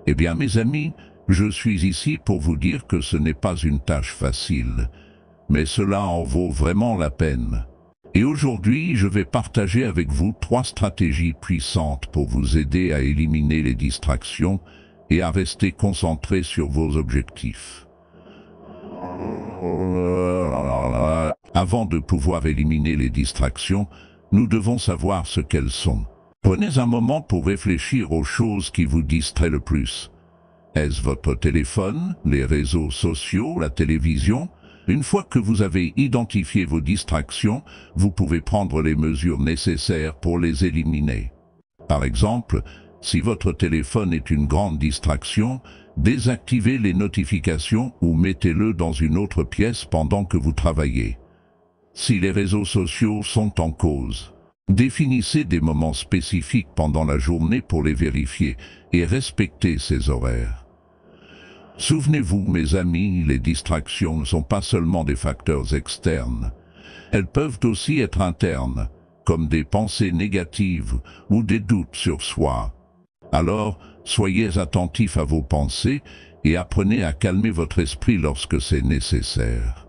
Eh bien, mes amis, je suis ici pour vous dire que ce n'est pas une tâche facile, mais cela en vaut vraiment la peine. Et aujourd'hui, je vais partager avec vous 3 stratégies puissantes pour vous aider à éliminer les distractions et à rester concentré sur vos objectifs. Avant de pouvoir éliminer les distractions, nous devons savoir ce qu'elles sont. Prenez un moment pour réfléchir aux choses qui vous distraient le plus. Est-ce votre téléphone, les réseaux sociaux, la télévision? Une fois que vous avez identifié vos distractions, vous pouvez prendre les mesures nécessaires pour les éliminer. Par exemple, si votre téléphone est une grande distraction, désactivez les notifications ou mettez-le dans une autre pièce pendant que vous travaillez. Si les réseaux sociaux sont en cause, définissez des moments spécifiques pendant la journée pour les vérifier et respectez ces horaires. Souvenez-vous, mes amis, les distractions ne sont pas seulement des facteurs externes. Elles peuvent aussi être internes, comme des pensées négatives ou des doutes sur soi. Alors, soyez attentifs à vos pensées et apprenez à calmer votre esprit lorsque c'est nécessaire.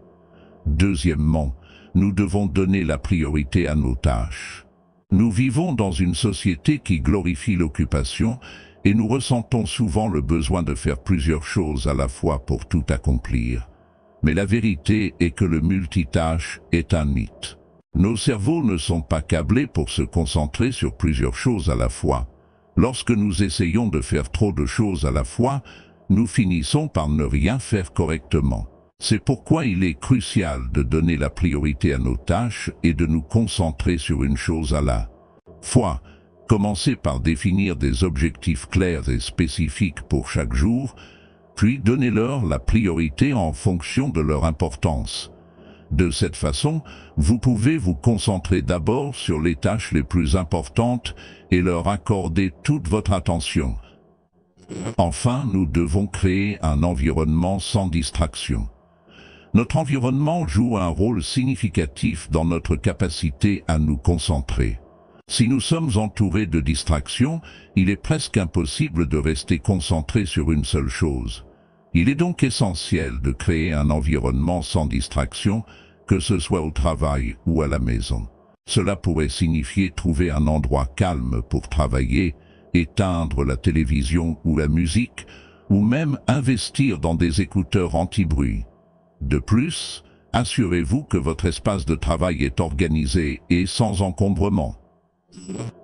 Deuxièmement, nous devons donner la priorité à nos tâches. Nous vivons dans une société qui glorifie l'occupation et nous ressentons souvent le besoin de faire plusieurs choses à la fois pour tout accomplir. Mais la vérité est que le multitâche est un mythe. Nos cerveaux ne sont pas câblés pour se concentrer sur plusieurs choses à la fois. Lorsque nous essayons de faire trop de choses à la fois, nous finissons par ne rien faire correctement. C'est pourquoi il est crucial de donner la priorité à nos tâches et de nous concentrer sur une chose à la fois. Commencez par définir des objectifs clairs et spécifiques pour chaque jour, puis donnez-leur la priorité en fonction de leur importance. De cette façon, vous pouvez vous concentrer d'abord sur les tâches les plus importantes et leur accorder toute votre attention. Enfin, nous devons créer un environnement sans distraction. Notre environnement joue un rôle significatif dans notre capacité à nous concentrer. Si nous sommes entourés de distractions, il est presque impossible de rester concentré sur une seule chose. Il est donc essentiel de créer un environnement sans distraction, que ce soit au travail ou à la maison. Cela pourrait signifier trouver un endroit calme pour travailler, éteindre la télévision ou la musique, ou même investir dans des écouteurs anti-bruit. De plus, assurez-vous que votre espace de travail est organisé et sans encombrement.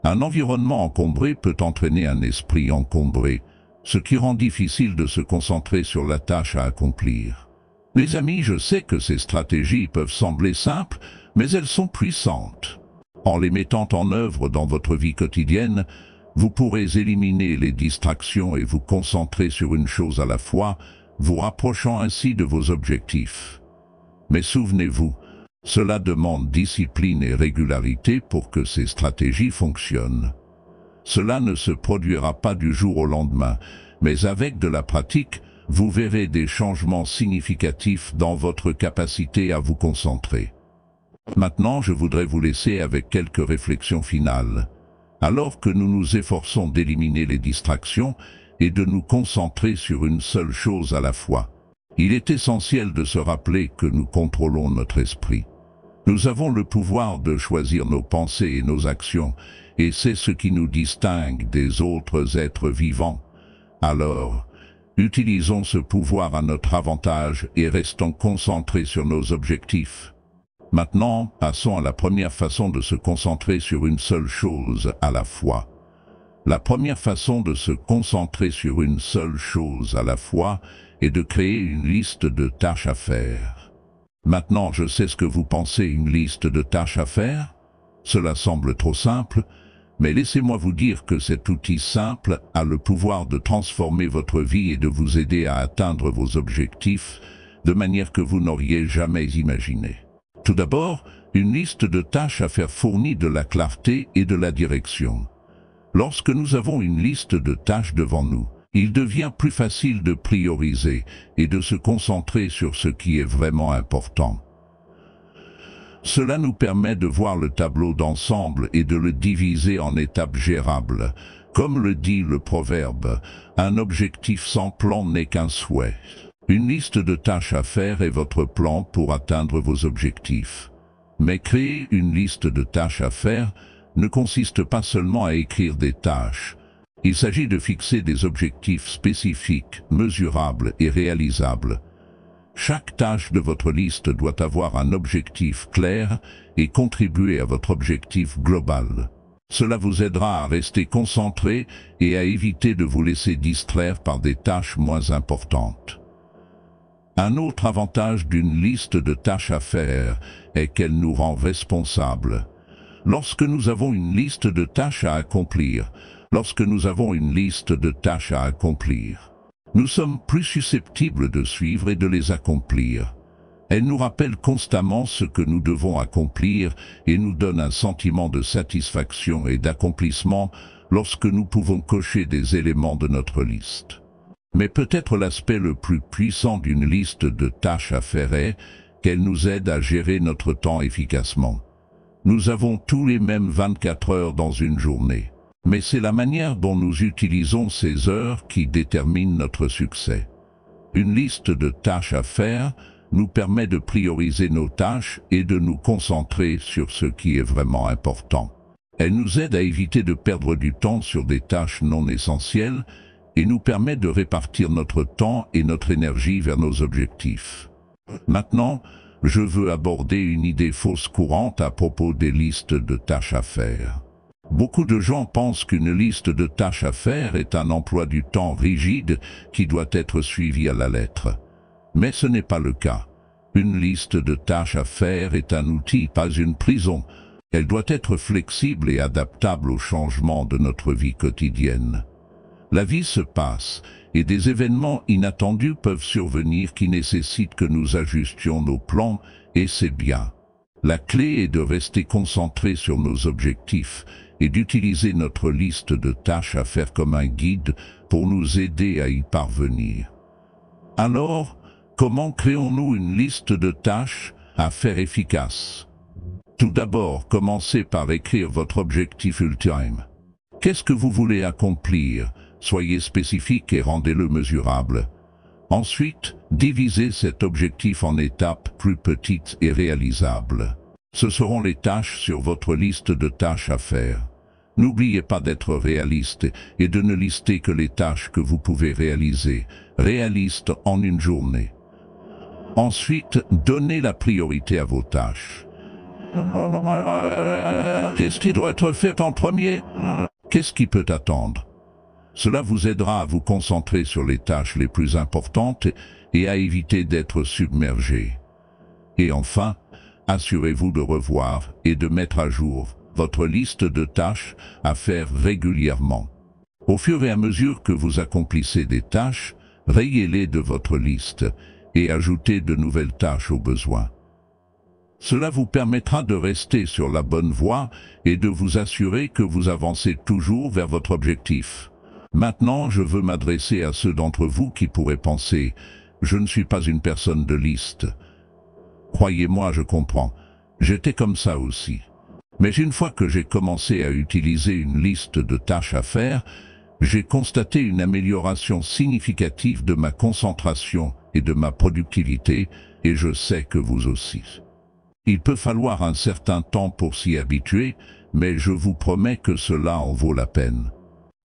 Un environnement encombré peut entraîner un esprit encombré, ce qui rend difficile de se concentrer sur la tâche à accomplir. Mes amis, je sais que ces stratégies peuvent sembler simples, mais elles sont puissantes. En les mettant en œuvre dans votre vie quotidienne, vous pourrez éliminer les distractions et vous concentrer sur une chose à la fois, vous rapprochant ainsi de vos objectifs. Mais souvenez-vous, cela demande discipline et régularité pour que ces stratégies fonctionnent. Cela ne se produira pas du jour au lendemain, mais avec de la pratique, vous verrez des changements significatifs dans votre capacité à vous concentrer. Maintenant, je voudrais vous laisser avec quelques réflexions finales. Alors que nous nous efforçons d'éliminer les distractions et de nous concentrer sur une seule chose à la fois, il est essentiel de se rappeler que nous contrôlons notre esprit. Nous avons le pouvoir de choisir nos pensées et nos actions, et c'est ce qui nous distingue des autres êtres vivants. Alors, utilisons ce pouvoir à notre avantage et restons concentrés sur nos objectifs. Maintenant, passons à la première façon de se concentrer sur une seule chose à la fois. La première façon de se concentrer sur une seule chose à la fois est de créer une liste de tâches à faire. Maintenant, je sais ce que vous pensez, une liste de tâches à faire. Cela semble trop simple, mais laissez-moi vous dire que cet outil simple a le pouvoir de transformer votre vie et de vous aider à atteindre vos objectifs de manière que vous n'auriez jamais imaginé. Tout d'abord, une liste de tâches à faire fournit de la clarté et de la direction. Lorsque nous avons une liste de tâches devant nous, il devient plus facile de prioriser et de se concentrer sur ce qui est vraiment important. Cela nous permet de voir le tableau d'ensemble et de le diviser en étapes gérables. Comme le dit le proverbe, un objectif sans plan n'est qu'un souhait. Une liste de tâches à faire est votre plan pour atteindre vos objectifs. Mais créer une liste de tâches à faire ne consiste pas seulement à écrire des tâches. Il s'agit de fixer des objectifs spécifiques, mesurables et réalisables. Chaque tâche de votre liste doit avoir un objectif clair et contribuer à votre objectif global. Cela vous aidera à rester concentré et à éviter de vous laisser distraire par des tâches moins importantes. Un autre avantage d'une liste de tâches à faire est qu'elle nous rend responsables. Lorsque nous avons une liste de tâches à accomplir, nous sommes plus susceptibles de suivre et de les accomplir. Elle nous rappelle constamment ce que nous devons accomplir et nous donne un sentiment de satisfaction et d'accomplissement lorsque nous pouvons cocher des éléments de notre liste. Mais peut-être l'aspect le plus puissant d'une liste de tâches à faire est qu'elle nous aide à gérer notre temps efficacement. Nous avons tous les mêmes 24 heures dans une journée. Mais c'est la manière dont nous utilisons ces heures qui détermine notre succès. Une liste de tâches à faire nous permet de prioriser nos tâches et de nous concentrer sur ce qui est vraiment important. Elle nous aide à éviter de perdre du temps sur des tâches non essentielles et nous permet de répartir notre temps et notre énergie vers nos objectifs. Maintenant, je veux aborder une idée fausse courante à propos des listes de tâches à faire. Beaucoup de gens pensent qu'une liste de tâches à faire est un emploi du temps rigide qui doit être suivi à la lettre. Mais ce n'est pas le cas. Une liste de tâches à faire est un outil, pas une prison. Elle doit être flexible et adaptable aux changements de notre vie quotidienne. La vie se passe et des événements inattendus peuvent survenir qui nécessitent que nous ajustions nos plans et c'est bien. La clé est de rester concentré sur nos objectifs et d'utiliser notre liste de tâches à faire comme un guide pour nous aider à y parvenir. Alors, comment créons-nous une liste de tâches à faire efficace? Tout d'abord, commencez par écrire votre objectif ultime. Qu'est-ce que vous voulez accomplir? Soyez spécifique et rendez-le mesurable. Ensuite, divisez cet objectif en étapes plus petites et réalisables. Ce seront les tâches sur votre liste de tâches à faire. N'oubliez pas d'être réaliste et de ne lister que les tâches que vous pouvez réaliser, réaliste en une journée. Ensuite, donnez la priorité à vos tâches. Qu'est-ce qui doit être fait en premier? Qu'est-ce qui peut attendre? Cela vous aidera à vous concentrer sur les tâches les plus importantes et à éviter d'être submergé. Et enfin, assurez-vous de revoir et de mettre à jour votre liste de tâches à faire régulièrement. Au fur et à mesure que vous accomplissez des tâches, rayez-les de votre liste et ajoutez de nouvelles tâches au besoin. Cela vous permettra de rester sur la bonne voie et de vous assurer que vous avancez toujours vers votre objectif. Maintenant, je veux m'adresser à ceux d'entre vous qui pourraient penser « Je ne suis pas une personne de liste ». Croyez-moi, je comprends. J'étais comme ça aussi. Mais une fois que j'ai commencé à utiliser une liste de tâches à faire, j'ai constaté une amélioration significative de ma concentration et de ma productivité, et je sais que vous aussi. Il peut falloir un certain temps pour s'y habituer, mais je vous promets que cela en vaut la peine.